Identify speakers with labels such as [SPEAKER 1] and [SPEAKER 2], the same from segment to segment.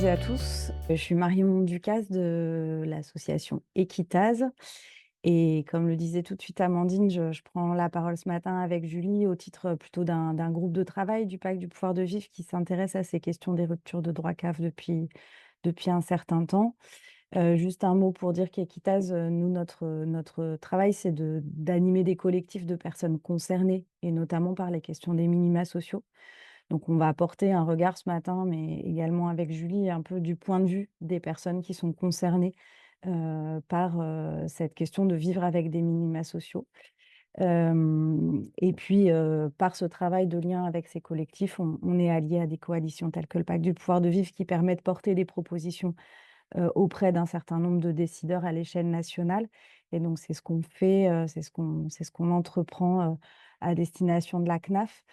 [SPEAKER 1] et à tous. Je suis Marion Ducasse de l'association Equitase et comme le disait tout de suite Amandine, je prends la parole ce matin avec Julie au titre plutôt d'un groupe de travail du Pacte du pouvoir de vivre qui s'intéresse à ces questions des ruptures de droit CAF depuis un certain temps. Juste un mot pour dire qu'Equitase, nous, notre travail, c'est d'animer des collectifs de personnes concernées et notamment par les questions des minima sociaux. Donc, on va apporter un regard ce matin, mais également avec Julie, un peu du point de vue des personnes qui sont concernées par cette question de vivre avec des minima sociaux. Et puis, par ce travail de lien avec ces collectifs, on est allié à des coalitions telles que le Pacte du pouvoir de vivre qui permet de porter des propositions auprès d'un certain nombre de décideurs à l'échelle nationale. Et donc, c'est ce qu'on fait, c'est ce qu'on entreprend à destination de la CNAF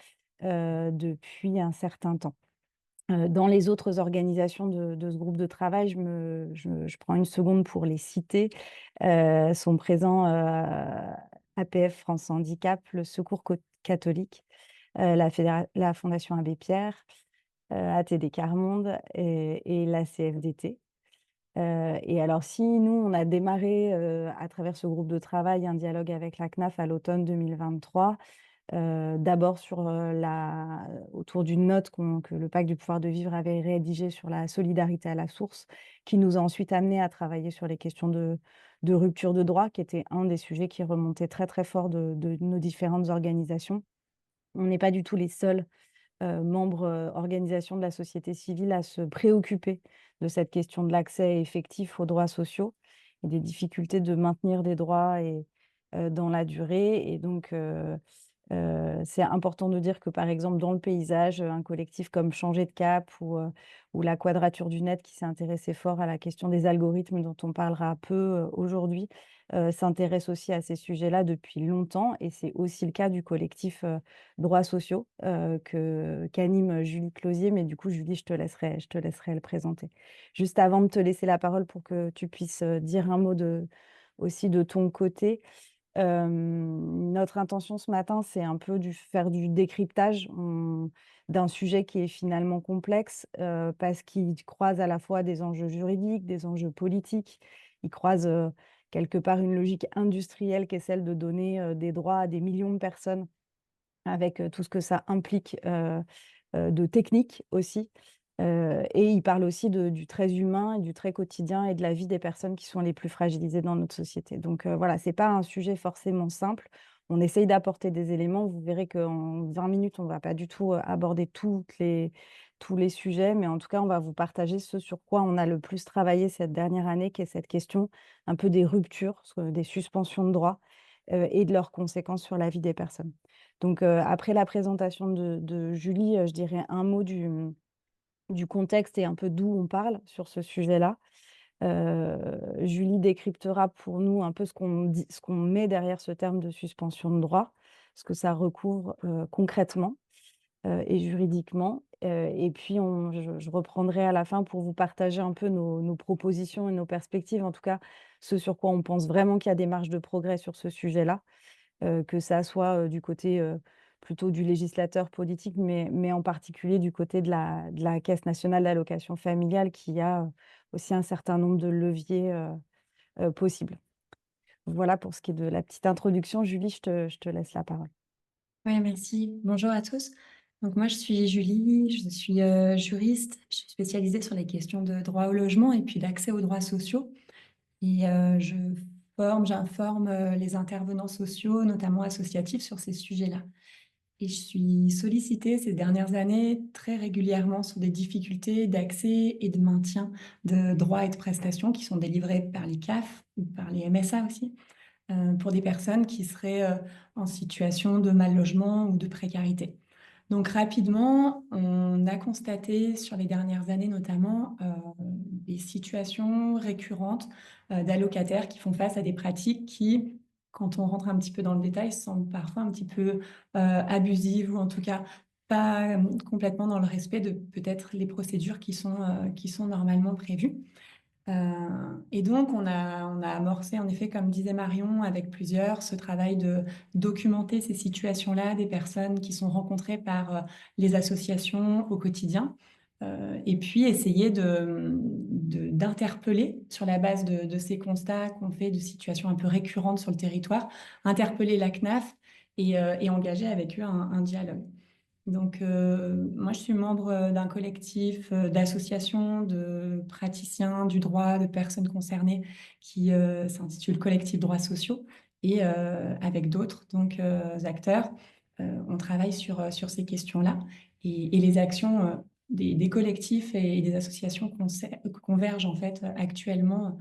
[SPEAKER 1] depuis un certain temps. Dans les autres organisations de ce groupe de travail, je prends une seconde pour les citer, sont présents APF France Handicap, le Secours catholique, la Fondation Abbé Pierre, ATD Carmonde et la CFDT. Et alors, si nous, on a démarré à travers ce groupe de travail un dialogue avec la CNAF à l'automne 2023, d'abord autour d'une note que le Pacte du pouvoir de vivre avait rédigée sur la solidarité à la source, qui nous a ensuite amené à travailler sur les questions de rupture de droit, qui était un des sujets qui remontait très très fort de nos différentes organisations. On n'est pas du tout les seuls membres, organisations de la société civile à se préoccuper de cette question de l'accès effectif aux droits sociaux et des difficultés de maintenir des droits dans la durée. Et donc, c'est important de dire que, par exemple, dans le paysage, un collectif comme Changer de cap ou la Quadrature du Net, qui s'est intéressé fort à la question des algorithmes dont on parlera peu aujourd'hui, s'intéresse aussi à ces sujets-là depuis longtemps. Et c'est aussi le cas du collectif droits sociaux qu'anime Julie Closier. Mais du coup, Julie, je te laisserai le présenter. Juste avant de te laisser la parole pour que tu puisses dire un mot aussi de ton côté. Notre intention ce matin, c'est un peu faire du décryptage d'un sujet qui est finalement complexe parce qu'il croise à la fois des enjeux juridiques, des enjeux politiques. Il croise quelque part une logique industrielle qui est celle de donner des droits à des millions de personnes avec tout ce que ça implique de technique aussi. Et il parle aussi du très humain et du très quotidien et de la vie des personnes qui sont les plus fragilisées dans notre société. Donc voilà, ce n'est pas un sujet forcément simple. On essaye d'apporter des éléments. Vous verrez qu'en 20 minutes, on ne va pas du tout aborder tous les sujets, mais en tout cas, on va vous partager ce sur quoi on a le plus travaillé cette dernière année, qui est cette question un peu des ruptures, des suspensions de droits et de leurs conséquences sur la vie des personnes. Donc, après la présentation de Julie, je dirais un mot du contexte et un peu d'où on parle sur ce sujet-là. Julie décryptera pour nous un peu ce qu'on met derrière ce terme de suspension de droit, ce que ça recouvre concrètement et juridiquement. Et puis, je reprendrai à la fin pour vous partager un peu nos propositions et nos perspectives, en tout cas, ce sur quoi on pense vraiment qu'il y a des marges de progrès sur ce sujet-là. Que ça soit du côté plutôt du législateur politique, mais en particulier du côté de la Caisse nationale d'allocation familiale qui a aussi un certain nombre de leviers possibles. Voilà pour ce qui est de la petite introduction. Julie, je te laisse la parole.
[SPEAKER 2] Oui, merci. Bonjour à tous. Donc moi, je suis Julie, je suis juriste, je suis spécialisée sur les questions de droit au logement et puis d'accès aux droits sociaux. Et j'informe les intervenants sociaux, notamment associatifs, sur ces sujets-là. Et je suis sollicitée ces dernières années très régulièrement sur des difficultés d'accès et de maintien de droits et de prestations qui sont délivrés par les CAF ou par les MSA aussi pour des personnes qui seraient en situation de mal logement ou de précarité. Donc rapidement, on a constaté sur les dernières années notamment des situations récurrentes d'allocataires qui font face à des pratiques qui, quand on rentre un petit peu dans le détail, semblent parfois un petit peu abusives ou en tout cas pas complètement dans le respect de peut-être les procédures qui sont normalement prévues. Et donc, on a amorcé, en effet, comme disait Marion, avec plusieurs, ce travail de documenter ces situations-là des personnes qui sont rencontrées par les associations au quotidien, Et puis essayer d'interpeller sur la base de ces constats qu'on fait de situations un peu récurrentes sur le territoire, interpeller la CNAF et engager avec eux un dialogue. Donc, moi, je suis membre d'un collectif d'associations, de praticiens du droit, de personnes concernées qui s'intitule Collectif Droits Sociaux et avec d'autres acteurs, on travaille sur ces questions-là et les actions des collectifs et des associations convergent en fait actuellement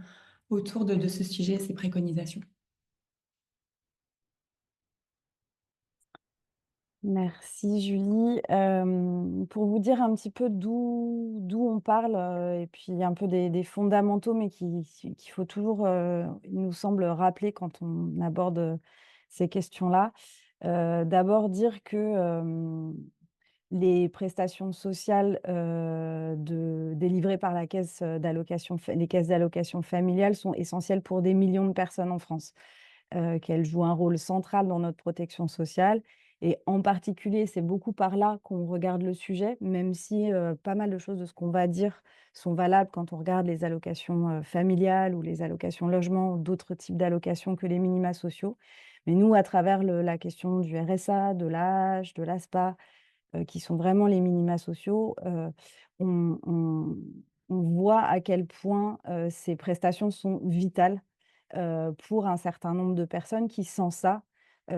[SPEAKER 2] autour de ce sujet, ces préconisations.
[SPEAKER 1] Merci Julie. Pour vous dire un petit peu d'où on parle, et puis un peu des fondamentaux, mais qu'il faut toujours, il nous semble, rappeler quand on aborde, ces questions-là. D'abord dire que, les prestations sociales, délivrées par la caisse, les caisses d'allocations familiales sont essentielles pour des millions de personnes en France, qu'elles jouent un rôle central dans notre protection sociale et en particulier, c'est beaucoup par là qu'on regarde le sujet, même si, pas mal de choses de ce qu'on va dire sont valables quand on regarde les allocations, familiales ou les allocations logement ou d'autres types d'allocations que les minima sociaux. Mais nous, à travers la question du RSA, de l'âge, de l'ASPA, qui sont vraiment les minima sociaux, on on on voit à quel point, ces prestations sont vitales, pour un certain nombre de personnes qui, sans ça,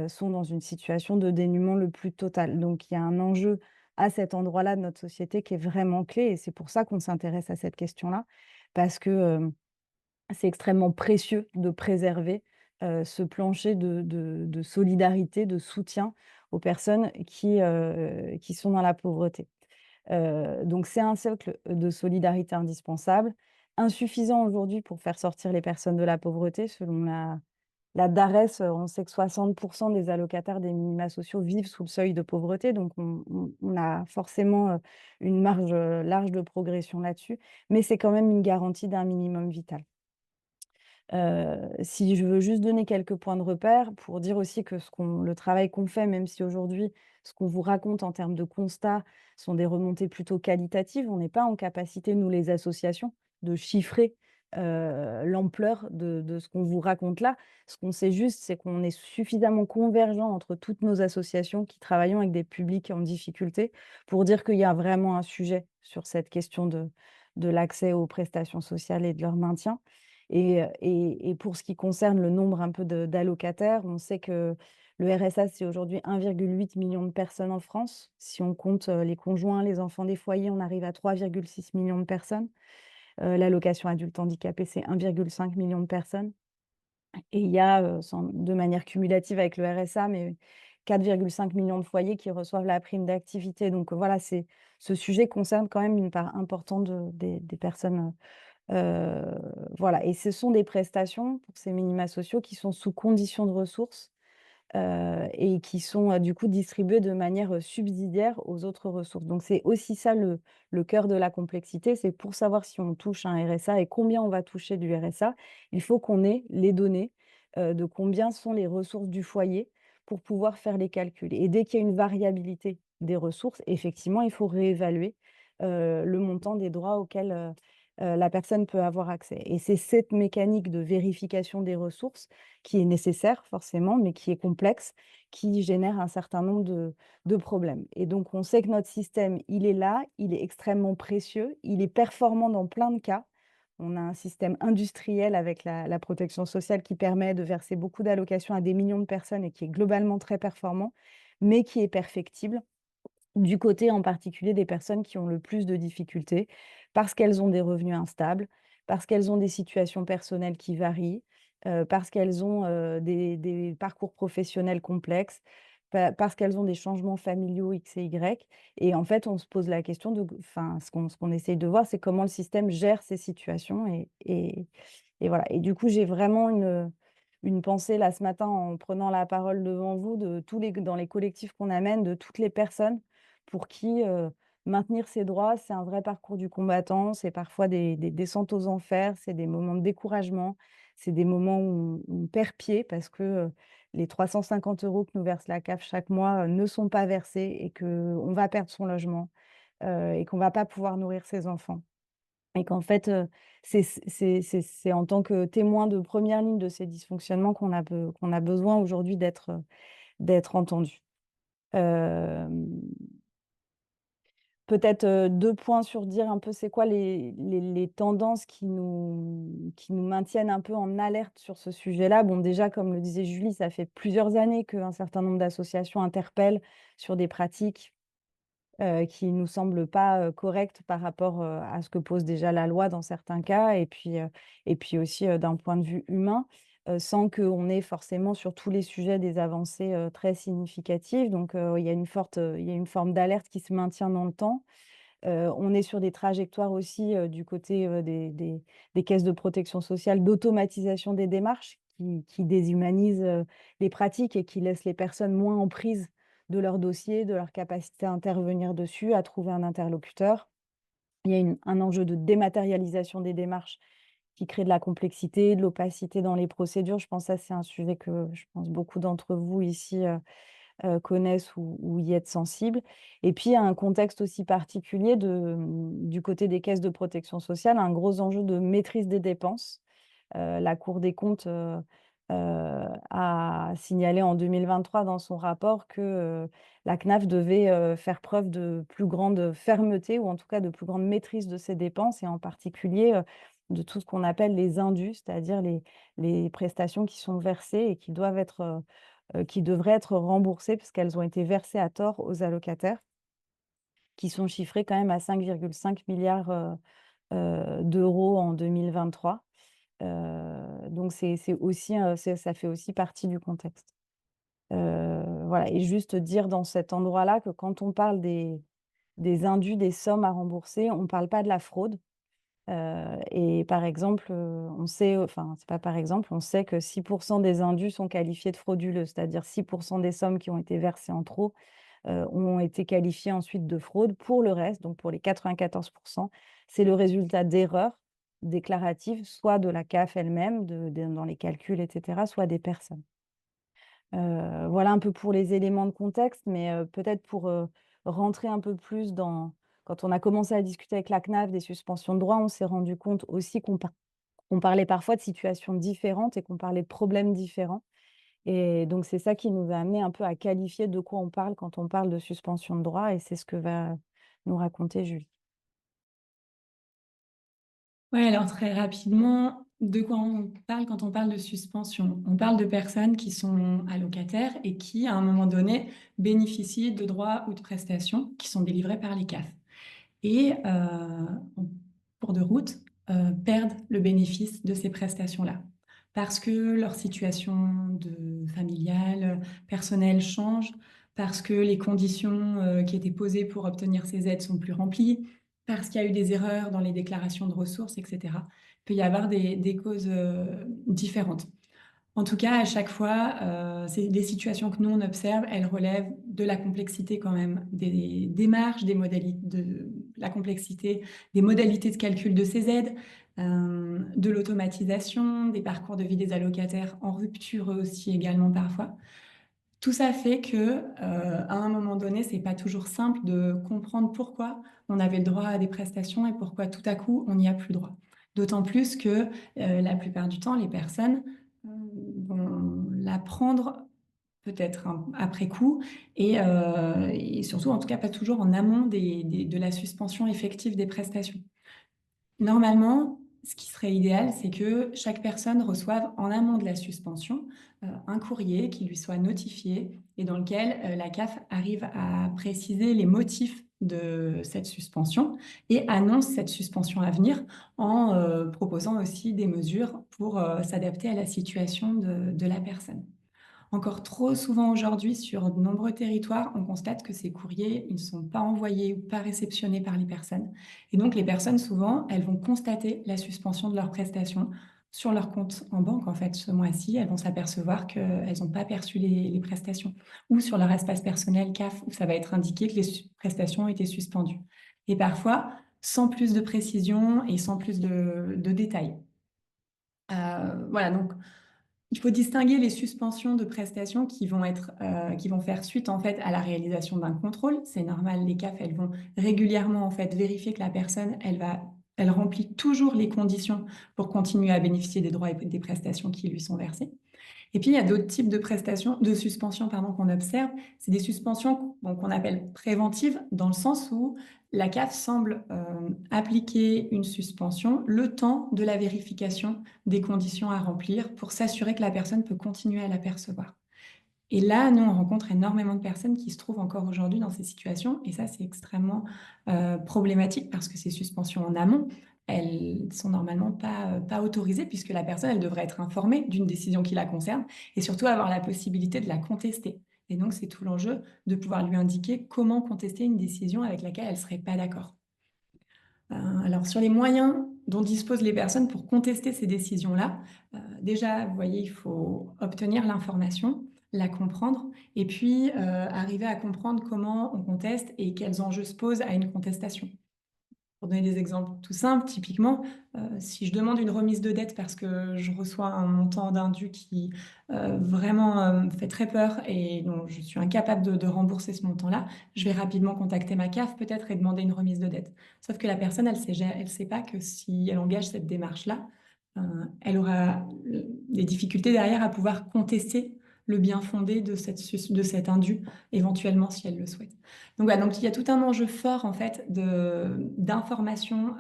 [SPEAKER 1] sont dans une situation de dénuement le plus total. Donc il y a un enjeu à cet endroit-là de notre société qui est vraiment clé et c'est pour ça qu'on s'intéresse à cette question-là parce que, c'est extrêmement précieux de préserver, ce plancher de solidarité, de soutien aux personnes qui sont dans la pauvreté. Donc c'est un socle de solidarité indispensable, insuffisant aujourd'hui pour faire sortir les personnes de la pauvreté. Selon la DARES, on sait que 60 des allocataires des minima sociaux vivent sous le seuil de pauvreté, donc on a forcément, une marge, large de progression là-dessus, mais c'est quand même une garantie d'un minimum vital. Si je veux juste donner quelques points de repère pour dire aussi que le travail qu'on fait, même si aujourd'hui, ce qu'on vous raconte en termes de constats sont des remontées plutôt qualitatives, on n'est pas en capacité, nous les associations, de chiffrer, l'ampleur de ce qu'on vous raconte là. Ce qu'on sait juste, c'est qu'on est suffisamment convergents entre toutes nos associations qui travaillons avec des publics en difficulté pour dire qu'il y a vraiment un sujet sur cette question de l'accès aux prestations sociales et de leur maintien. Et pour ce qui concerne le nombre un peu d'allocataires, on sait que le RSA, c'est aujourd'hui 1,8 million de personnes en France. Si on compte, les conjoints, les enfants des foyers, on arrive à 3,6 millions de personnes. L'allocation adulte handicapé, c'est 1,5 million de personnes et il y a, de manière cumulative avec le RSA, mais 4,5 millions de foyers qui reçoivent la prime d'activité. Donc, voilà, ce sujet concerne quand même une part importante des personnes. Heu, voilà et ce sont des prestations pour ces minima sociaux qui sont sous conditions de ressources, et qui sont, du coup distribuées de manière, subsidiaire aux autres ressources. Donc c'est aussi ça le cœur de la complexité, c'est pour savoir si on touche un RSA et combien on va toucher du RSA, il faut qu'on ait les données, de combien sont les ressources du foyer pour pouvoir faire les calculs et dès qu'il y a une variabilité des ressources, effectivement, il faut réévaluer, le montant des droits auxquels, la personne peut avoir accès et c'est cette mécanique de vérification des ressources qui est nécessaire forcément, mais qui est complexe, qui génère un certain nombre de problèmes et donc on sait que notre système, il est là, il est extrêmement précieux, il est performant dans plein de cas. On a un système industriel avec la protection sociale qui permet de verser beaucoup d'allocations à des millions de personnes et qui est globalement très performant, mais qui est perfectible. Du côté en particulier des personnes qui ont le plus de difficultés, parce qu'elles ont des revenus instables, parce qu'elles ont des situations personnelles qui varient, parce qu'elles ont, des parcours professionnels complexes, parce qu'elles ont des changements familiaux X et Y et en fait, on se pose la question enfin, ce qu'on essaye de voir, c'est comment le système gère ces situations et voilà et du coup, j'ai vraiment une pensée là ce matin en prenant la parole devant vous de tous les dans les collectifs qu'on amène, de toutes les personnes pour qui, maintenir ses droits, c'est un vrai parcours du combattant. C'est parfois des descentes aux enfers, c'est des moments de découragement, c'est des moments où on perd pied parce que, les 350 € que nous verse la CAF chaque mois, ne sont pas versés et qu'on va perdre son logement, et qu'on va pas pouvoir nourrir ses enfants. Et qu'en fait, c'est en tant que témoin de première ligne de ces dysfonctionnements qu'on a besoin aujourd'hui d'être entendu. Hem, Peut-être, 2 points sur dire un peu c'est quoi les tendances qui nous maintiennent un peu en alerte sur ce sujet-là. Bon, déjà, comme le disait Julie, ça fait plusieurs années qu'un certain nombre d'associations interpellent sur des pratiques qui nous semblent pas, correctes par rapport, à ce que pose déjà la loi dans certains cas et puis aussi, d'un point de vue humain, sans qu'on ait forcément sur tous les sujets des avancées, très significatives. Donc, il y a une forme d'alerte qui se maintient dans le temps. On est sur des trajectoires aussi, du côté, des caisses de protection sociale d'automatisation des démarches qui déshumanisent, les pratiques et qui laissent les personnes moins en prise de leur dossier, de leur capacité à intervenir dessus, à trouver un interlocuteur. Il y a un enjeu de dématérialisation des démarches qui crée de la complexité, de l'opacité dans les procédures. Je pense que ça, c'est un sujet que je pense beaucoup d'entre vous ici, connaissent ou y être sensibles. Et puis, il y a un contexte aussi particulier du côté des caisses de protection sociale, un gros enjeu de maîtrise des dépenses. La Cour des comptes, a signalé en 2023 dans son rapport que, la CNAF devait, faire preuve de plus grande fermeté ou en tout cas de plus grande maîtrise de ses dépenses et en particulier, de tout ce qu'on appelle les indus, c'est-à-dire les prestations qui sont versées et qui devraient être remboursées parce qu'elles ont été versées à tort aux allocataires, qui sont chiffrées quand même à 5,5 milliards d'euros en 2023. Donc c'est aussi, ça fait aussi partie du contexte. Voilà et juste dire dans cet endroit-là que quand on parle des indus, des sommes à rembourser, on ne parle pas de la fraude. Et par exemple, on sait, enfin, c'est pas par exemple, on sait que 6 des indus sont qualifiés de frauduleux, c'est-à-dire 6 des sommes qui ont été versées en trop, ont été qualifiées ensuite de fraude. Pour le reste, donc pour les 94 c'est le résultat d'erreurs déclaratives, soit de la CAF elle-même, dans les calculs et cetera, soit des personnes. Voilà un peu pour les éléments de contexte, mais peut-être pour, rentrer un peu plus dans quand on a commencé à discuter avec la CNAF des suspensions de droits, on s'est rendu compte aussi qu'on parlait parfois de situations différentes et qu'on parlait de problèmes différents et donc c'est ça qui nous a amené un peu à qualifier de quoi on parle quand on parle de suspension de droits et c'est ce que va nous raconter Julie.
[SPEAKER 2] Ouais, alors très rapidement, de quoi on parle quand on parle de suspension? On parle de personnes qui sont allocataires et qui, à un moment donné, bénéficient de droits ou de prestations qui sont délivrés par les CAF et en cours de route, perdent le bénéfice de ces prestations-là. Parce que leur situation familiale, personnelle change, parce que les conditions, qui étaient posées pour obtenir ces aides sont plus remplies, parce qu'il y a eu des erreurs dans les déclarations de ressources et cetera. Il peut y avoir des causes, différentes. En tout cas, à chaque fois, c'est des situations que nous, on observe, elles relèvent de la complexité quand même des démarches, des modalités de la complexité des modalités de calcul de ces aides, de l'automatisation, des parcours de vie des allocataires en rupture eux aussi également parfois. Tout ça fait que, à un moment donné, c'est pas toujours simple de comprendre pourquoi on avait le droit à des prestations et pourquoi tout à coup on n'y a plus droit. D'autant plus que, la plupart du temps, les personnes, vont l'apprendre peut-être après coup et surtout, en tout cas, pas toujours en amont de la suspension effective des prestations. Normalement, ce qui serait idéal, c'est que chaque personne reçoive en amont de la suspension, un courrier qui lui soit notifié et dans lequel, la CAF arrive à préciser les motifs de cette suspension et annonce cette suspension à venir en, proposant aussi des mesures pour, s'adapter à la situation de la personne. Encore trop souvent aujourd'hui, sur de nombreux territoires, on constate que ces courriers, ils ne sont pas envoyés ou pas réceptionnés par les personnes. Et donc, les personnes, souvent, elles vont constater la suspension de leurs prestations sur leur compte en banque, en fait, ce mois-ci. Elles vont s'apercevoir qu'elles n'ont pas perçu les prestations. Ou sur leur espace personnel CAF, où ça va être indiqué que les prestations ont été suspendues. Et parfois, sans plus de précision et sans plus de détails. Voilà, donc Il faut distinguer les suspensions de prestations qui vont faire suite, en fait, à la réalisation d'un contrôle. C'est normal, les CAF, elles vont régulièrement, en fait, vérifier que la personne, elle remplit toujours les conditions pour continuer à bénéficier des droits et des prestations qui lui sont versées. Et puis, il y a d'autres types de prestations, de suspensions, pardon, qu'on observe. C'est des suspensions qu'on appelle préventives, dans le sens où la CAF semble appliquer une suspension le temps de la vérification des conditions à remplir pour s'assurer que la personne peut continuer à la percevoir. Et là, nous, on rencontre énormément de personnes qui se trouvent encore aujourd'hui dans ces situations. Et ça, c'est extrêmement problématique parce que ces suspensions en amont, elles sont normalement pas autorisées puisque la personne, elle devrait être informée d'une décision qui la concerne et surtout avoir la possibilité de la contester. Et donc, c'est tout l'enjeu de pouvoir lui indiquer comment contester une décision avec laquelle elle ne serait pas d'accord. Alors, sur les moyens dont disposent les personnes pour contester ces décisions-là, déjà, vous voyez, il faut obtenir l'information, la comprendre et puis arriver à comprendre comment on conteste et quels enjeux se posent à une contestation. Pour donner des exemples tout simples, typiquement, si je demande une remise de dette parce que je reçois un montant d'indu qui, vraiment, me fait très peur et dont je suis incapable de rembourser ce montant-là, je vais rapidement contacter ma CAF peut-être et demander une remise de dette. Sauf que la personne, elle sait pas que si elle engage cette démarche-là, elle aura, des difficultés derrière à pouvoir contester le bien-fondé de cet indu, éventuellement si elle le souhaite. Donc voilà, donc il y a tout un enjeu fort en fait d'information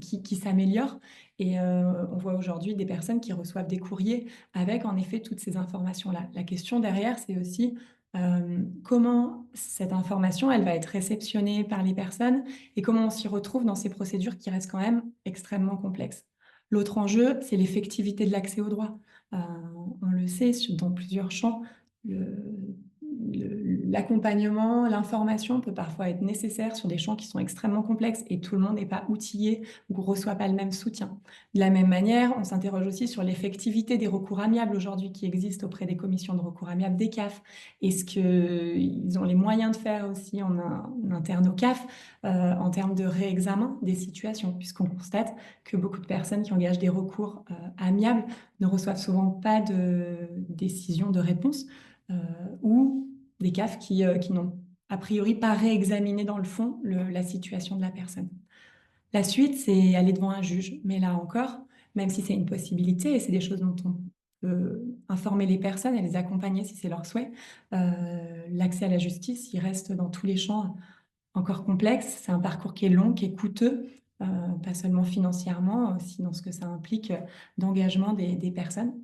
[SPEAKER 2] qui s'améliore et on voit aujourd'hui des personnes qui reçoivent des courriers avec en effet toutes ces informations-là. La question derrière, c'est aussi comment cette information, elle va être réceptionnée par les personnes et comment on s'y retrouve dans ces procédures qui restent quand même extrêmement complexes. L'autre enjeu, c'est l'effectivité de l'accès au droit. Euh, on le sait dans plusieurs champs, le, l'accompagnement, l'information peut parfois être nécessaire sur des champs qui sont extrêmement complexes et tout le monde n'est pas outillé ou ne reçoit pas le même soutien. De la même manière, on s'interroge aussi sur l'effectivité des recours amiables aujourd'hui qui existent auprès des commissions de recours amiables des CAF. Est-ce qu'ils ont les moyens de faire aussi en interne au CAF en termes de réexamen des situations, puisqu'on constate que beaucoup de personnes qui engagent des recours amiables ne reçoivent souvent pas de décision de réponse ou des CAF qui n'ont a priori pas réexaminé dans le fond la situation de la personne. La suite, c'est aller devant un juge. Mais là encore, même si c'est une possibilité et c'est des choses dont on peut informer les personnes et les accompagner si c'est leur souhait, l'accès à la justice, il reste dans tous les champs encore complexe. C'est un parcours qui est long, qui est coûteux, pas seulement financièrement, aussi dans ce que ça implique d'engagement des personnes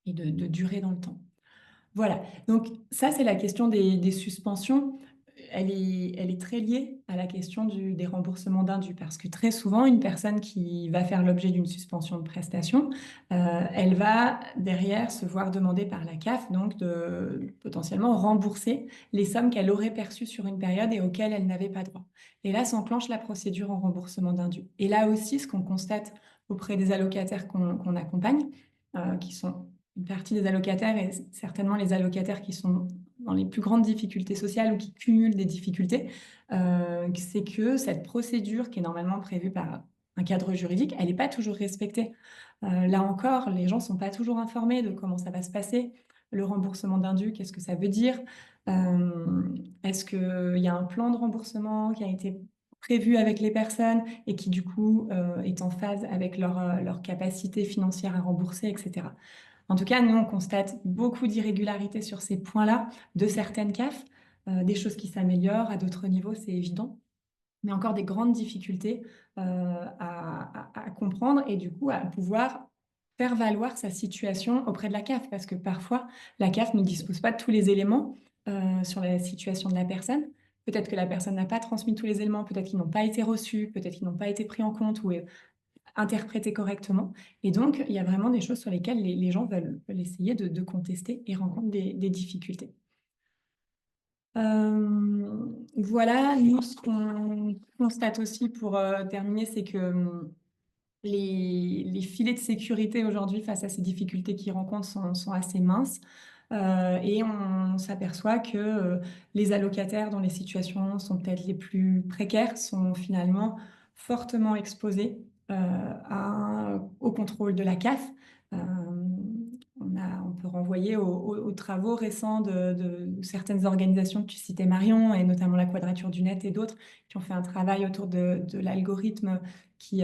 [SPEAKER 2] et de durée dans le temps. Voilà, donc ça, c'est la question des suspensions. Elle est très liée à la question des remboursements d'indus, parce que très souvent, une personne qui va faire l'objet d'une suspension de prestation, elle va derrière se voir demander par la CAF donc de potentiellement rembourser les sommes qu'elle aurait perçues sur une période et auxquelles elle n'avait pas droit. Et là s'enclenche la procédure en remboursement d'indus. Et là aussi, ce qu'on constate auprès des allocataires qu'on accompagne, qui sont une partie des allocataires et certainement les allocataires qui sont dans les plus grandes difficultés sociales ou qui cumulent des difficultés, c'est que cette procédure qui est normalement prévue par un cadre juridique, elle n'est pas toujours respectée. Là encore, les gens ne sont pas toujours informés de comment ça va se passer. Le remboursement d'indu, qu'est-ce que ça veut dire? Est-ce qu'il y a un plan de remboursement qui a été prévu avec les personnes et qui du coup est en phase avec leur capacité financière à rembourser, etc. En tout cas, nous, on constate beaucoup d'irrégularités sur ces points-là de certaines CAF, des choses qui s'améliorent, à d'autres niveaux, c'est évident, mais encore des grandes difficultés à comprendre et du coup à pouvoir faire valoir sa situation auprès de la CAF, parce que parfois, la CAF ne dispose pas de tous les éléments sur la situation de la personne. Peut-être que la personne n'a pas transmis tous les éléments, peut-être qu'ils n'ont pas été reçus, peut-être qu'ils n'ont pas été pris en compte ou interpréter correctement. Et donc, il y a vraiment des choses sur lesquelles les gens veulent essayer de contester et rencontrent des difficultés. Voilà, nous, ce qu'on constate aussi pour terminer, c'est que les filets de sécurité aujourd'hui face à ces difficultés qu'ils rencontrent sont assez minces. Et on s'aperçoit que les allocataires dont les situations sont peut-être les plus précaires sont finalement fortement exposés au contrôle de la CAF. On a peut renvoyer aux travaux récents de certaines organisations que tu citais Marion, et notamment la Quadrature du Net et d'autres, qui ont fait un travail autour de l'algorithme qui,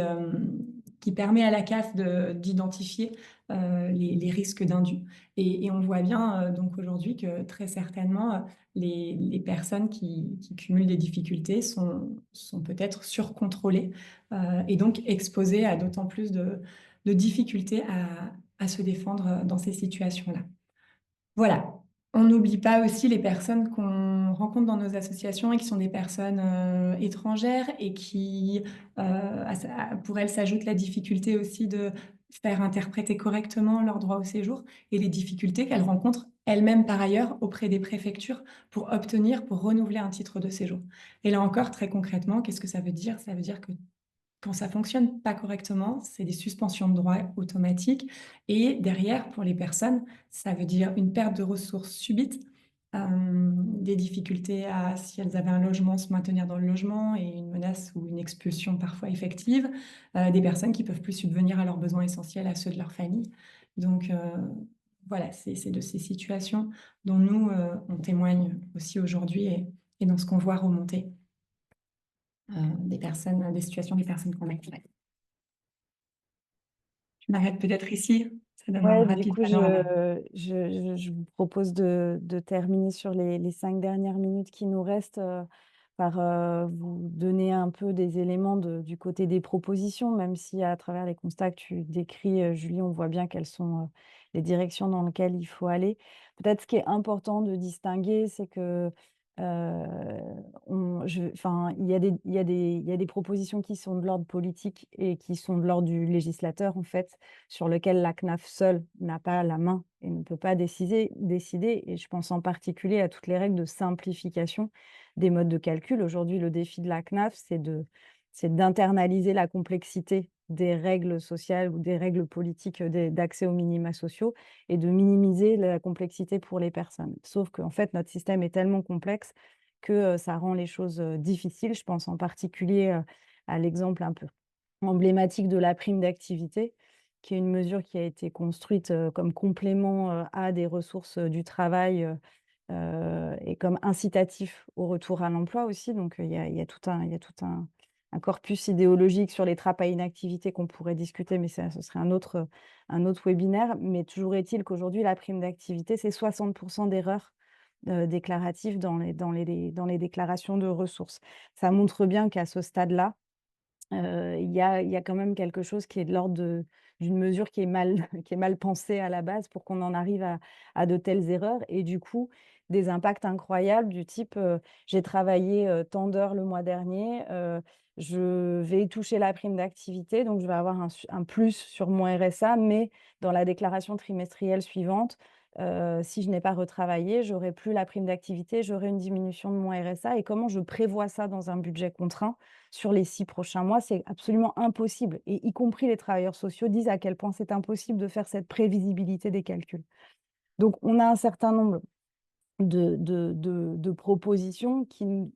[SPEAKER 2] qui permet à la CAF d'identifier les risques d'indus. Et on voit bien donc aujourd'hui que très certainement les personnes qui cumulent des difficultés sont peut-être surcontrôlées et donc exposées à d'autant plus de difficultés à se défendre dans ces situations-là. Voilà. On n'oublie pas aussi les personnes qu'on rencontre dans nos associations et qui sont des personnes étrangères et qui, pour elles, s'ajoute la difficulté aussi de faire interpréter correctement leur droit au séjour et les difficultés qu'elles rencontrent elles-mêmes par ailleurs auprès des préfectures pour obtenir, pour renouveler un titre de séjour. Et là encore, très concrètement, qu'est-ce que ça veut dire? Ça veut dire que quand ça fonctionne pas correctement, c'est des suspensions de droits automatiques et derrière, pour les personnes, ça veut dire une perte de ressources subite, des difficultés à, si elles avaient un logement, se maintenir dans le logement et une menace ou une expulsion parfois effective, des personnes qui peuvent plus subvenir à leurs besoins essentiels, à ceux de leur famille. Donc, voilà, c'est de ces situations dont nous, on témoigne aussi aujourd'hui et dans ce qu'on voit remonter, des personnes, des situations des personnes qu'on accompagne. Je m'arrête peut-être ici, ça donne un
[SPEAKER 1] Ouais, du
[SPEAKER 2] rapide
[SPEAKER 1] coup,
[SPEAKER 2] panorama.
[SPEAKER 1] je vous propose de terminer sur les 5 dernières minutes qui nous restent, par, vous donner un peu des éléments du côté des propositions, même si à travers les constats que tu décris, Julie, on voit bien quelles sont, les directions dans lesquelles il faut aller. Peut-être ce qui est important de distinguer, c'est que, enfin, il y a des propositions qui sont de l'ordre politique et qui sont de l'ordre du législateur, en fait, sur lequel la CNAF seule n'a pas la main et ne peut pas décider. Et je pense en particulier à toutes les règles de simplification des modes de calcul. Aujourd'hui, le défi de la CNAF, c'est d'internaliser la complexité des règles sociales ou des règles politiques d'accès aux minima sociaux et de minimiser la complexité pour les personnes. Sauf qu'en fait, notre système est tellement complexe que ça rend les choses difficiles. Je pense en particulier à l'exemple un peu emblématique de la prime d'activité, qui est une mesure qui a été construite comme complément à des ressources du travail et comme incitatif au retour à l'emploi aussi. Donc, il y a tout un corpus idéologique sur les trappes à inactivité qu'on pourrait discuter, mais ça, ce serait un autre webinaire. Mais toujours est-il qu'aujourd'hui, la prime d'activité, c'est 60% d'erreurs déclaratives dans les déclarations de ressources. Ça montre bien qu'à ce stade-là, il y a quand même quelque chose qui est de l'ordre d'une mesure qui est mal qui est mal pensée à la base pour qu'on en arrive à de telles erreurs et du coup, des impacts incroyables du type, j'ai travaillé, tant d'heures le mois dernier, je vais toucher la prime d'activité, donc je vais avoir un plus sur mon RSA, mais dans la déclaration trimestrielle suivante, si je n'ai pas retravaillé, j'aurai plus la prime d'activité, j'aurai une diminution de mon RSA et comment je prévois ça dans un budget contraint? Sur les 6 prochains mois, c'est absolument impossible et y compris les travailleurs sociaux disent à quel point c'est impossible de faire cette prévisibilité des calculs. Donc on a un certain nombre de propositions qui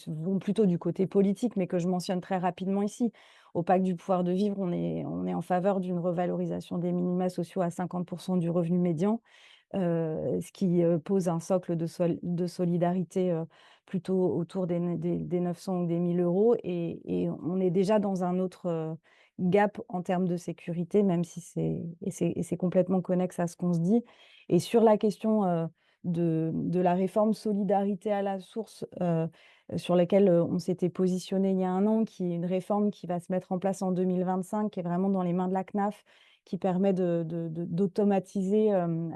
[SPEAKER 1] vont plutôt du côté politique, mais que je mentionne très rapidement ici. Au pacte du pouvoir de vivre, on est en faveur d'une revalorisation des minima sociaux à 50 du revenu médian. Ce qui, pose un socle de solidarité, plutôt autour des 900 ou des 1 000 € et on est déjà dans un autre, gap en termes de sécurité, même si c'est complètement connexe à ce qu'on se dit et sur la question, de la réforme solidarité à la source, sur laquelle, on s'était positionné il y a un an, qui est une réforme qui va se mettre en place en 2025, qui est vraiment dans les mains de la CNAF qui permet d'automatiser,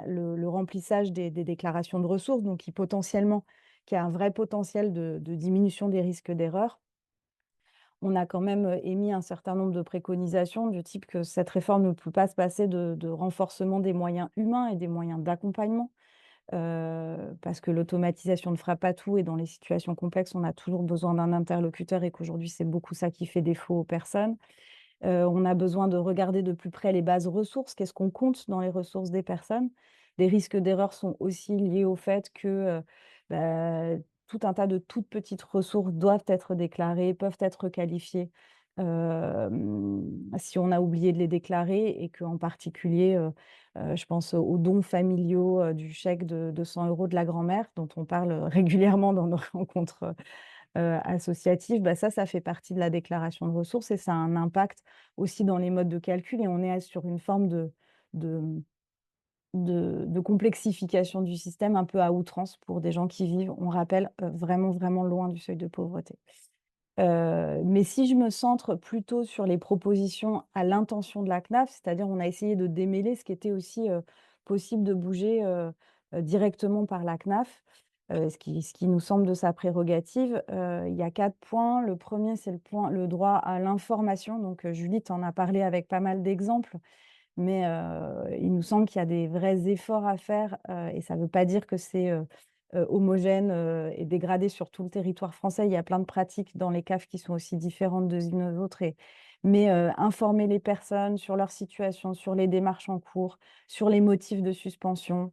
[SPEAKER 1] le remplissage des déclarations de ressources, donc qui a un vrai potentiel de diminution des risques d'erreur. On a quand même, émis un certain nombre de préconisations du type que cette réforme ne peut pas se passer de renforcement des moyens humains et des moyens d'accompagnement, parce que l'automatisation ne fera pas tout et dans les situations complexes, on a toujours besoin d'un interlocuteur et qu'aujourd'hui, c'est beaucoup ça qui fait défaut aux personnes. On a besoin de regarder de plus près les bases ressources. Qu'est-ce qu'on compte dans les ressources des personnes? Des risques d'erreur sont aussi liés au fait que, bah, tout un tas de toutes petites ressources doivent être déclarées, peuvent être qualifiées. si on a oublié de les déclarer et qu'en particulier, je pense aux dons familiaux, du chèque de 100 € de la grand-mère dont on parle régulièrement dans nos rencontres, associatives. Bah, ça fait partie de la déclaration de ressources et ça a un impact aussi dans les modes de calcul et on est sur une forme de, de complexification du système un peu à outrance pour des gens qui vivent, on rappelle, vraiment, vraiment loin du seuil de pauvreté. Mais si je me centre plutôt sur les propositions à l'intention de la CNAF, c'est-à-dire on a essayé de démêler ce qui était aussi, possible de bouger, directement par la CNAF, ce qui nous semble de sa prérogative. Il y a 4 points. Le premier, c'est le droit à l'information. Donc, Julie t'en a parlé avec pas mal d'exemples. Mais il nous semble qu'il y a des vrais efforts à faire, et ça ne veut pas dire que c'est, homogène, et dégradé sur tout le territoire français. Il y a plein de pratiques dans les CAF qui sont aussi différentes des unes aux autres mais informer les personnes sur leur situation, sur les démarches en cours, sur les motifs de suspension,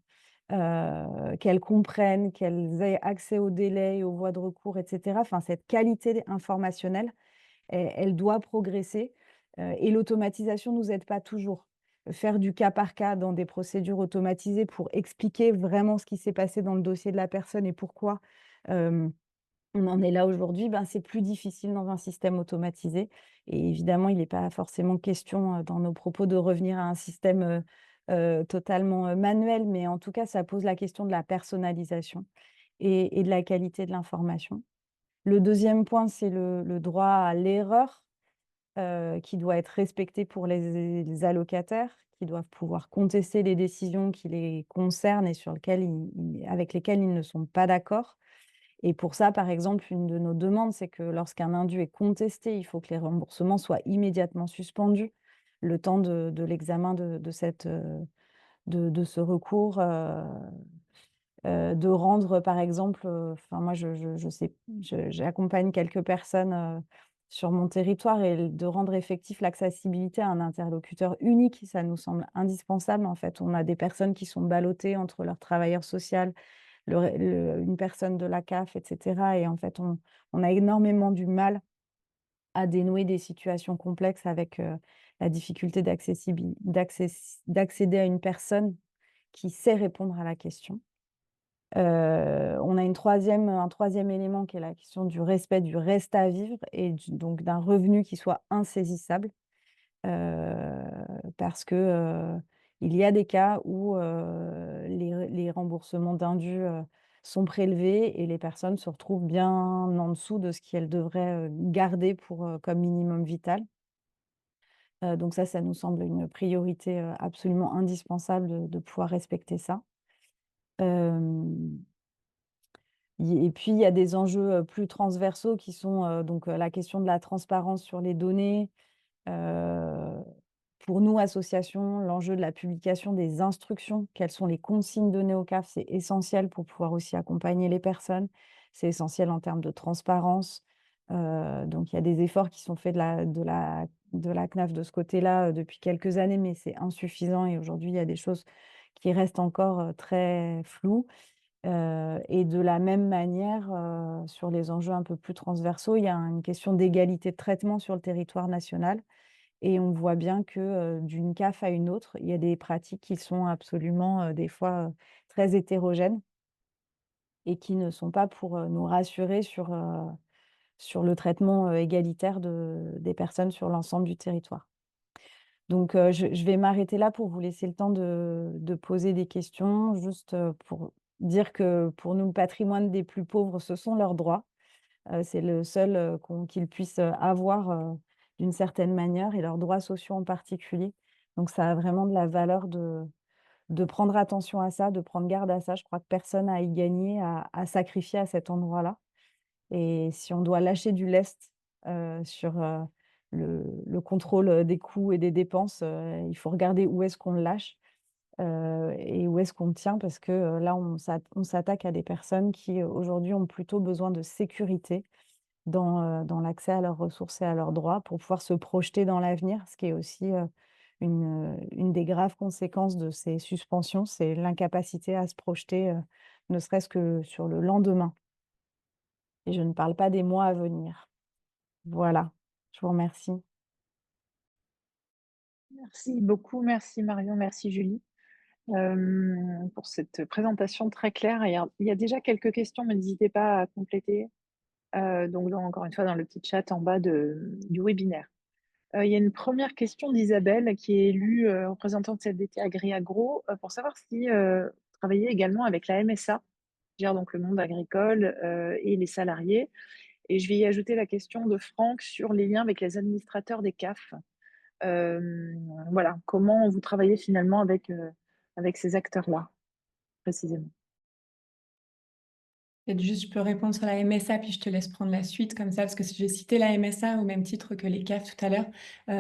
[SPEAKER 1] qu'elles comprennent, qu'elles aient accès aux délais, aux voies de recours et cetera. Enfin, cette qualité informationnelle, elle doit progresser, et l'automatisation nous aide pas toujours. Faire du cas par cas dans des procédures automatisées pour expliquer vraiment ce qui s'est passé dans le dossier de la personne et pourquoi, hem, on en est là aujourd'hui, ben, c'est plus difficile dans un système automatisé et évidemment, il n'est pas forcément question, dans nos propos de revenir à un système, totalement, manuel, mais en tout cas, ça pose la question de la personnalisation et de la qualité de l'information. Le deuxième point, c'est le droit à l'erreur, qui doit être respecté pour les allocataires, qui doivent pouvoir contester les décisions qui les concernent et sur lesquelles avec lesquelles ils ne sont pas d'accord. Et pour ça, par exemple, une de nos demandes, c'est que lorsqu'un indu est contesté, il faut que les remboursements soient immédiatement suspendus, le temps de l'examen de ce recours, de rendre par exemple, enfin moi je sais, j'accompagne quelques personnes, sur mon territoire et de rendre effectif l'accessibilité à un interlocuteur unique, ça nous semble indispensable en fait. On a des personnes qui sont ballottées entre leur travailleur social, une personne de la CAF et cetera et en fait on a énormément du mal à dénouer des situations complexes avec, la difficulté d'accéder à une personne qui sait répondre à la question. On a un troisième élément qui est la question du respect du reste à vivre et donc d'un revenu qui soit insaisissable, heu, parce que, il y a des cas où, les remboursements d'indus, sont prélevés et les personnes se retrouvent bien en dessous de ce qu'elles devraient, garder pour, comme minimum vital. Donc ça nous semble une priorité, absolument indispensable de pouvoir respecter ça. Hem Et puis, il y a des enjeux, plus transversaux qui sont, donc, la question de la transparence sur les données. Heu, pour nous, associations, l'enjeu de la publication des instructions, quelles sont les consignes données au CAF, c'est essentiel pour pouvoir aussi accompagner les personnes. C'est essentiel en termes de transparence. Donc il y a des efforts qui sont faits de la CNAF de ce côté-là, depuis quelques années, mais c'est insuffisant et aujourd'hui, il y a des choses qui restent encore, très floues. Et de la même manière, sur les enjeux un peu plus transversaux, il y a une question d'égalité de traitement sur le territoire national et on voit bien que, d'une CAF à une autre, il y a des pratiques qui sont absolument, des fois, très hétérogènes et qui ne sont pas pour, nous rassurer sur le traitement, égalitaire des personnes sur l'ensemble du territoire. Donc, je vais m'arrêter là pour vous laisser le temps de poser des questions, juste, pour dire que pour nous, le patrimoine des plus pauvres, ce sont leurs droits. C'est le seul, qu'ils puissent, avoir, d'une certaine manière et leurs droits sociaux en particulier. Donc ça a vraiment de la valeur de prendre attention à ça, de prendre garde à ça. Je crois que personne n'a à y gagner à sacrifier à cet endroit-là. Et si on doit lâcher du lest, sur, le contrôle, des coûts et des dépenses, il faut regarder où est-ce qu'on le lâche, et où est-ce qu'on le tient parce que, là on s'attaque à des personnes qui, aujourd'hui ont plutôt besoin de sécurité dans l'accès à leurs ressources et à leurs droits pour pouvoir se projeter dans l'avenir. Ce qui est aussi, une des graves conséquences de ces suspensions, c'est l'incapacité à se projeter, ne serait-ce que sur le lendemain et je ne parle pas des mois à venir. Voilà. Je vous remercie.
[SPEAKER 3] Merci beaucoup, merci Marion, merci Julie, pour cette présentation très claire. Il y a déjà quelques questions, mais n'hésitez pas à compléter, encore une fois, dans le petit chat en bas du webinaire. Il y a une première question d'Isabelle, qui est élue représentante de CFDT Agri-Agro, pour savoir si vous travaillez également avec la MSA, qui gère donc le monde agricole et les salariés. Et je vais y ajouter la question de Franck sur les liens avec les administrateurs des CAF. Euh, voilà, comment vous travaillez finalement avec ces acteurs-là, précisément.
[SPEAKER 2] Peut-être juste, je peux répondre sur la MSA, puis je te laisse prendre la suite comme ça, parce que j'ai cité la MSA au même titre que les CAF tout à l'heure,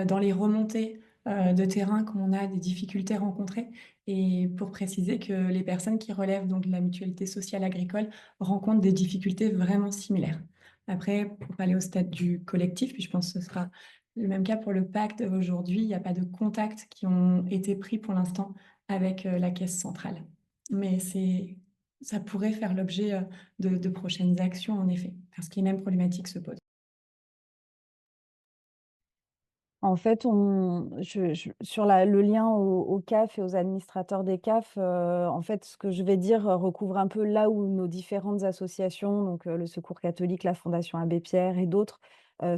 [SPEAKER 2] dans les remontées de terrain quand on a des difficultés rencontrées. Et pour préciser que les personnes qui relèvent donc de la mutualité sociale agricole rencontrent des difficultés vraiment similaires. Après, pour aller au stade du collectif, puis je pense que ce sera le même cas pour le pacte aujourd'hui, il n'y a pas de contacts qui ont été pris pour l'instant avec la caisse centrale. Mais ça pourrait faire l'objet de prochaines actions, en effet, parce que les mêmes problématiques se posent.
[SPEAKER 1] En fait, sur le lien au CAF et aux administrateurs des CAF, en fait, ce que je vais dire recouvre un peu là où nos différentes associations, donc le Secours catholique, la Fondation Abbé Pierre et d'autres,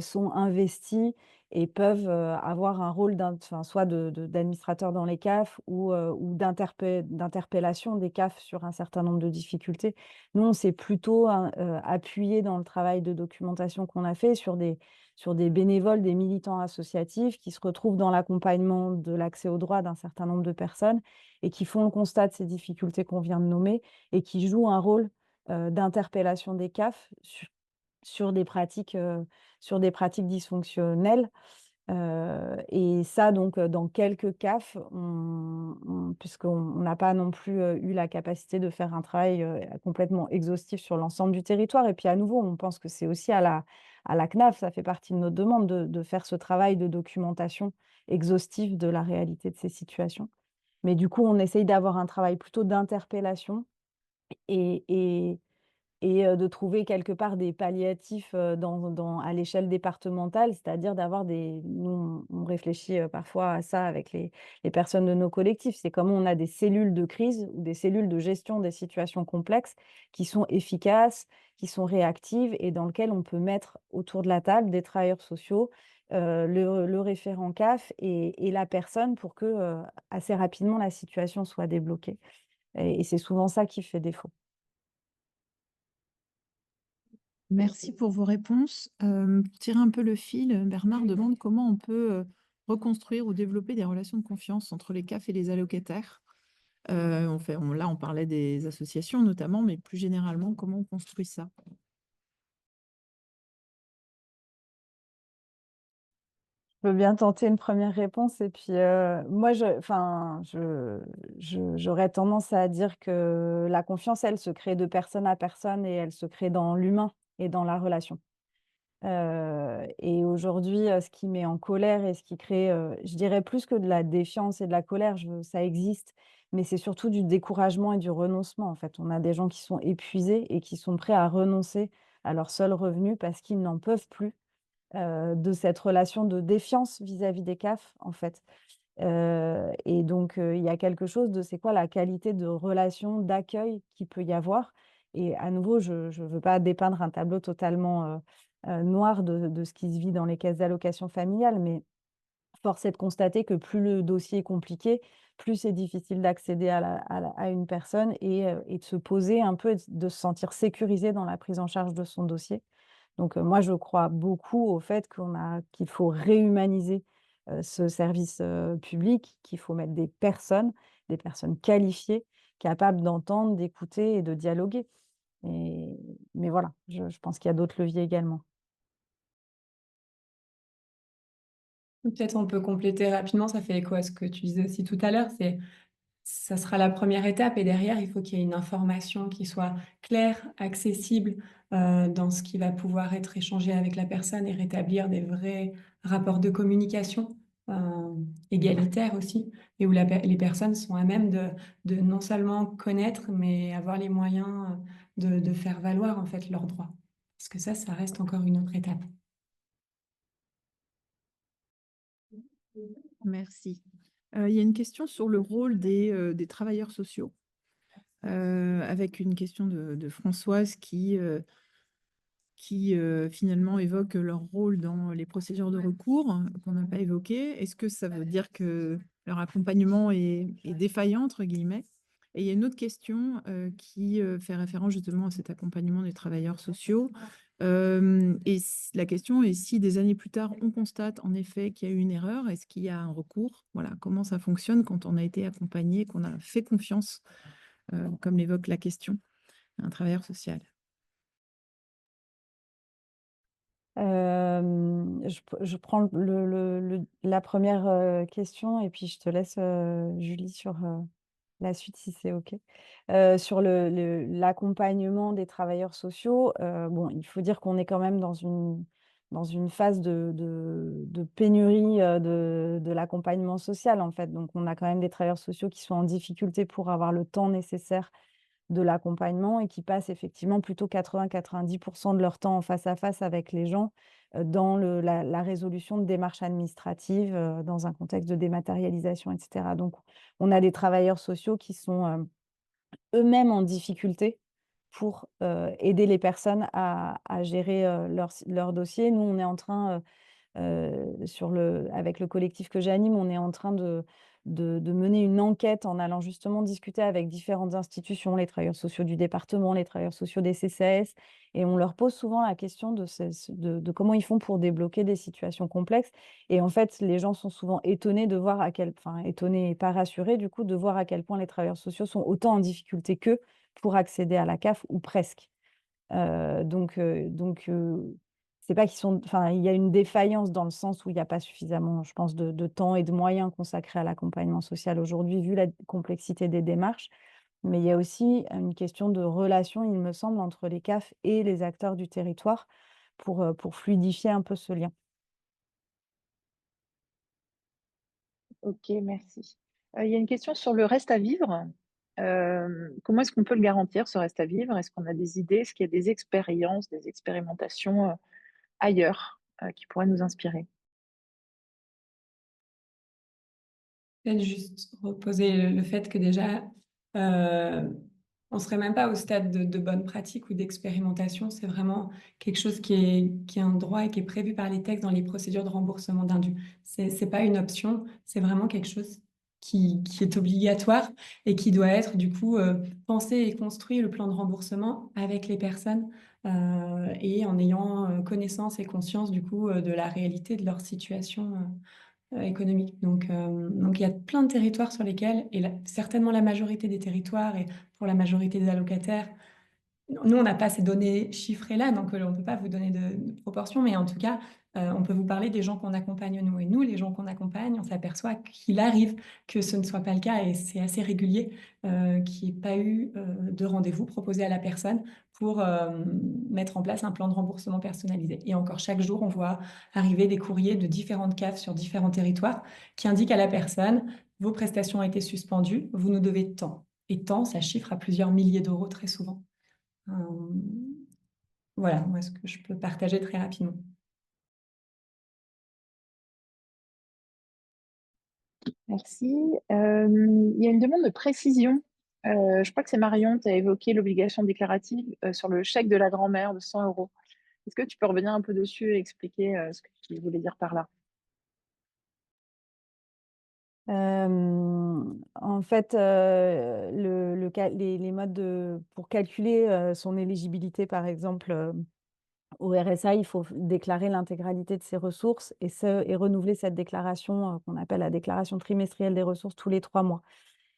[SPEAKER 1] sont investis et peuvent avoir un rôle soit d'administrateur dans les CAF ou d'interpellation des CAF sur un certain nombre de difficultés. Nous, on s'est plutôt appuyé dans le travail de documentation qu'on a fait sur des bénévoles, des militants associatifs qui se retrouvent dans l'accompagnement de l'accès au droit d'un certain nombre de personnes et qui font le constat de ces difficultés qu'on vient de nommer et qui jouent un rôle d'interpellation des CAF sur sur des pratiques dysfonctionnelles. Et ça, donc, dans quelques CAF, puisqu'on n'a pas non plus eu la capacité de faire un travail complètement exhaustif sur l'ensemble du territoire. Et puis, à nouveau, on pense que c'est aussi à la CNAF, ça fait partie de notre demande de faire ce travail de documentation exhaustif de la réalité de ces situations. Mais du coup, on essaye d'avoir un travail plutôt d'interpellation et, de trouver quelque part des palliatifs, à l'échelle départementale, c'est-à-dire d'avoir nous, on réfléchit, parfois à ça avec les personnes de nos collectifs. C'est comment on a des cellules de crise ou des cellules de gestion des situations complexes qui sont efficaces, qui sont réactives et dans lesquelles on peut mettre autour de la table des travailleurs sociaux, le référent CAF et la personne pour que, assez rapidement, la situation soit débloquée et c'est souvent ça qui fait défaut.
[SPEAKER 4] Merci pour vos réponses. Pour tirer un peu le fil, Bernard demande comment on peut reconstruire ou développer des relations de confiance entre les CAF et les allocataires. Là, on parlait des associations notamment, mais plus généralement, comment on construit ça?
[SPEAKER 1] Je veux bien tenter une première réponse et puis moi, j'aurais tendance à dire que la confiance, elle se crée de personne à personne et elle se crée dans l'humain et dans la relation. Et aujourd'hui, ce qui met en colère et ce qui crée, je dirais plus que de la défiance et de la colère, ça existe, mais c'est surtout du découragement et du renoncement, en fait. On a des gens qui sont épuisés et qui sont prêts à renoncer à leur seul revenu parce qu'ils n'en peuvent plus de cette relation de défiance vis-à-vis des CAF, en fait. Et donc, il y a quelque chose de c'est quoi la qualité de relation, d'accueil qu'il peut y avoir. Et à nouveau, je ne veux pas dépeindre un tableau totalement noir de ce qui se vit dans les caisses d'allocation familiale, mais force est de constater que plus le dossier est compliqué, plus c'est difficile d'accéder à une personne et de se poser un peu, et de se sentir sécurisé dans la prise en charge de son dossier. Donc, moi, je crois beaucoup au fait qu'il faut réhumaniser, ce service, public, qu'il faut mettre des personnes qualifiées, capables d'entendre, d'écouter et de dialoguer. Et mais voilà, je pense qu'il y a d'autres leviers également.
[SPEAKER 2] Peut-être on peut compléter rapidement, ça fait écho à ce que tu disais aussi tout à l'heure, ça sera la première étape et derrière, il faut qu'il y ait une information qui soit claire, accessible, dans ce qui va pouvoir être échangé avec la personne et rétablir des vrais rapports de communication, égalitaires aussi et où les personnes sont à même de non seulement connaître, mais avoir les moyens, de faire valoir, en fait, leurs droits. Parce que ça reste encore une autre étape.
[SPEAKER 4] Merci. Il y a une question sur le rôle des travailleurs sociaux, avec une question de Françoise qui finalement évoque leur rôle dans les procédures de recours qu'on n'a pas évoqué. Est-ce que ça veut dire que leur accompagnement est défaillant, entre guillemets? Et il y a une autre question qui fait référence justement à cet accompagnement des travailleurs sociaux. La question est si des années plus tard, on constate en effet qu'il y a eu une erreur, est-ce qu'il y a un recours? Voilà, comment ça fonctionne quand on a été accompagné, qu'on a fait confiance, comme l'évoque la question, à un travailleur social.
[SPEAKER 1] Je prends la première question et puis je te laisse, Julie, sur la suite, si c'est OK. Sur l'accompagnement des travailleurs sociaux, bon, il faut dire qu'on est quand même dans une phase de pénurie de l'accompagnement social, en fait. Donc, on a quand même des travailleurs sociaux qui sont en difficulté pour avoir le temps nécessaire de l'accompagnement et qui passent effectivement plutôt 80-90% de leur temps en face à face avec les gens, dans la résolution de démarches administratives, dans un contexte de dématérialisation et cetera. Donc on a des travailleurs sociaux qui sont, eux-mêmes en difficulté pour, aider les personnes à gérer, leur dossier. Nous, on est en train, avec le collectif que j'anime, on est en train de mener une enquête en allant justement discuter avec différentes institutions, les travailleurs sociaux du département, les travailleurs sociaux des CCAS, et on leur pose souvent la question de comment ils font pour débloquer des situations complexes. Et en fait, les gens sont souvent étonnés de voir enfin étonnés et pas rassurés du coup, de voir à quel point les travailleurs sociaux sont autant en difficulté qu'eux pour accéder à la CAF ou presque. C'est pas qu'ils sont enfin, il y a une défaillance dans le sens où il y a pas suffisamment, je pense, de temps et de moyens consacrés à l'accompagnement social aujourd'hui, vu la complexité des démarches. Mais il y a aussi une question de relation, il me semble, entre les CAF et les acteurs du territoire pour fluidifier un peu ce lien.
[SPEAKER 3] OK, merci. Il y a une question sur le reste à vivre. Comment est-ce qu'on peut le garantir, ce reste à vivre? Est-ce qu'on a des idées? Est-ce qu'il y a des expériences, des expérimentations, ailleurs, qui pourraient nous inspirer?
[SPEAKER 2] Peut-être juste reposer le fait que déjà, heu, on serait même pas au stade de bonne pratique ou d'expérimentation. C'est vraiment quelque chose qui est un droit et qui est prévu par les textes dans les procédures de remboursement d'indus. C'est pas une option, c'est vraiment quelque chose qui est obligatoire et qui doit être du coup, pensé et construit, le plan de remboursement avec les personnes, et en ayant, connaissance et conscience du coup, de la réalité de leur situation, économique. Donc il y a plein de territoires sur lesquels et certainement la majorité des territoires et pour la majorité des allocataires, nous, on n'a pas ces données chiffrées-là, donc on ne peut pas vous donner de proportions, mais en tout cas, on peut vous parler des gens qu'on accompagne nous et nous, les gens qu'on accompagne, on s'aperçoit qu'il arrive que ce ne soit pas le cas et c'est assez régulier, qu'il n'y ait pas eu, de rendez-vous proposé à la personne pour, mettre en place un plan de remboursement personnalisé et encore chaque jour, on voit arriver des courriers de différentes CAF sur différents territoires qui indiquent à la personne: «Vos prestations ont été suspendues, vous nous devez tant» et tant, ça chiffre à plusieurs milliers d'euros très souvent. Voilà, moi, ce que je peux partager très rapidement.
[SPEAKER 3] Merci. Il y a une demande de précision. Je crois que c'est Marion, tu as évoqué l'obligation déclarative, sur le chèque de la grand-mère de 100 €. Est-ce que tu peux revenir un peu dessus et expliquer, ce que tu voulais dire par là?
[SPEAKER 1] En fait, les modes pour calculer son éligibilité, par exemple, au RSA, il faut déclarer l'intégralité de ses ressources et renouveler cette déclaration qu'on appelle la déclaration trimestrielle des ressources tous les 3 mois.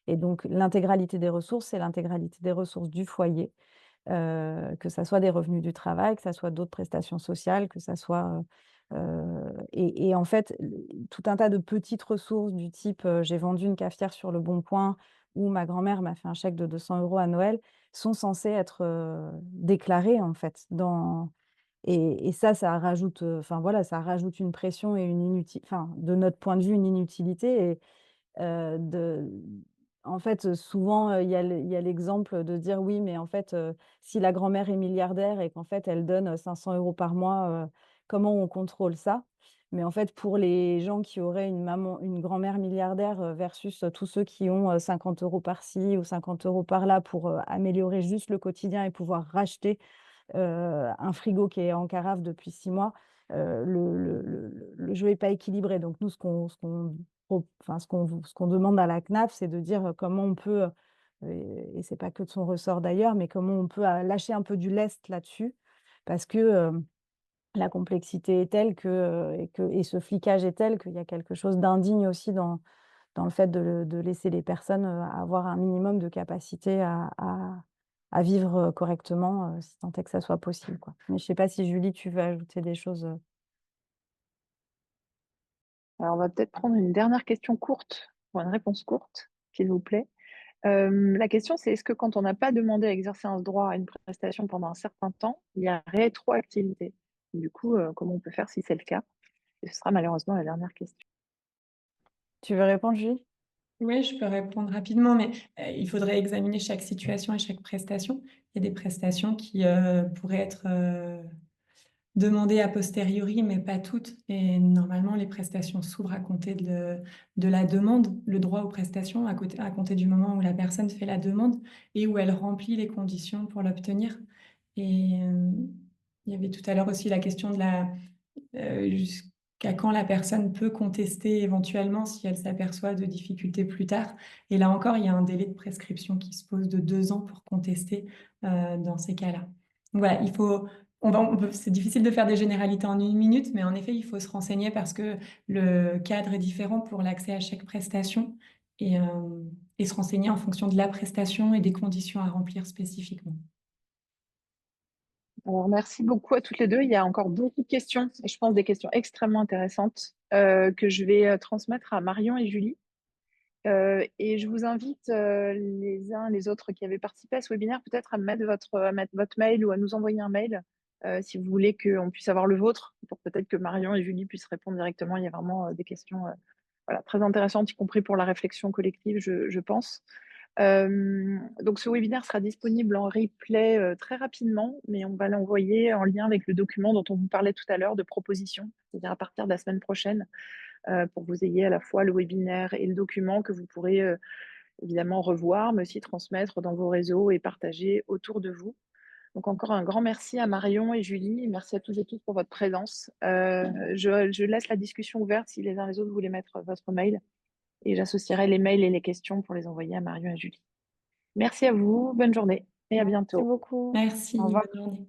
[SPEAKER 1] Et donc, l'intégralité des ressources, c'est l'intégralité des ressources du foyer, que ça soit des revenus du travail, que ça soit d'autres prestations sociales, que ça soit, et en fait, tout un tas de petites ressources du type, j'ai vendu une cafetière sur le Bon Coin ou ma grand-mère m'a fait un chèque de 200 € à Noël, sont censées être, déclarées en fait et ça rajoute, enfin voilà, ça rajoute une pression et enfin, de notre point de vue, une inutilité et de en fait, souvent, il y a l'exemple de dire: «Oui, mais en fait, si la grand-mère est milliardaire et qu'en fait elle donne, 500 € par mois, comment on contrôle ça? Mais en fait, pour les gens qui auraient une grand-mère milliardaire, versus, tous ceux qui ont, 50 € par-ci ou 50 € par-là pour, améliorer juste le quotidien et pouvoir racheter, un frigo qui est en carafe depuis 6 mois, le jeu est pas équilibré. Donc nous, ce qu'on demande à la CNAF, c'est de dire, comment on peut, et c'est pas que de son ressort d'ailleurs, mais comment on peut, lâcher un peu du lest là-dessus. Parce que, la complexité est telle et ce flicage est tel qu'il y a quelque chose d'indigne aussi dans le fait de laisser les personnes, avoir un minimum de capacité à vivre, correctement, si tant est que ça soit possible, quoi. Mais je sais pas si Julie, tu veux ajouter des choses,
[SPEAKER 3] Alors, on va peut-être prendre une dernière question courte pour une réponse courte, s'il vous plaît. La question, c'est est-ce que quand on n'a pas demandé à exercer un droit à une prestation pendant un certain temps, il y a rétroactivité? Du coup, comment on peut faire si c'est le cas? Et ce sera malheureusement la dernière question.
[SPEAKER 1] Tu veux répondre, Julie?
[SPEAKER 2] Oui, je peux répondre rapidement, mais il faudrait examiner chaque situation et chaque prestation. Il y a des prestations qui pourraient être demandées a posteriori, mais pas toutes. Et normalement, les prestations s'ouvrent à compter de la demande, le droit aux prestations à compter du moment où la personne fait la demande et où elle remplit les conditions pour l'obtenir. Et il y avait tout à l'heure aussi la question de jusqu'à quand la personne peut contester éventuellement si elle s'aperçoit de difficultés plus tard. Et là encore, il y a un délai de prescription qui se pose de 2 ans pour contester dans ces cas-là. Donc voilà, c'est difficile de faire des généralités en 1 minute, mais en effet, il faut se renseigner parce que le cadre est différent pour l'accès à chaque prestation et, euh, et se renseigner en fonction de la prestation et des conditions à remplir spécifiquement.
[SPEAKER 3] Alors, merci beaucoup à toutes les deux. Il y a encore beaucoup de questions, et je pense des questions extrêmement intéressantes, que je vais transmettre à Marion et Julie. Et je vous invite les uns les autres qui avaient participé à ce webinaire peut-être à mettre votre mail ou à nous envoyer un mail si vous voulez qu'on puisse avoir le vôtre, pour peut-être que Marion et Julie puissent répondre directement. Il y a vraiment des questions voilà, très intéressantes, y compris pour la réflexion collective, je pense. Donc ce webinaire sera disponible en replay très rapidement, mais on va l'envoyer en lien avec le document dont on vous parlait tout à l'heure de proposition, c'est-à-dire à partir de la semaine prochaine, pour que vous ayez à la fois le webinaire et le document que vous pourrez évidemment revoir, mais aussi transmettre dans vos réseaux et partager autour de vous. Donc encore un grand merci à Marion et Julie, et merci à tous et toutes pour votre présence. Je laisse la discussion ouverte si les uns les autres voulaient mettre votre mail, et j'associerai les mails et les questions pour les envoyer à Marion et Julie. Merci à vous, bonne journée et à
[SPEAKER 1] Merci
[SPEAKER 3] bientôt.
[SPEAKER 1] beaucoup.
[SPEAKER 2] Merci,
[SPEAKER 1] Au revoir.
[SPEAKER 2] bonne journée.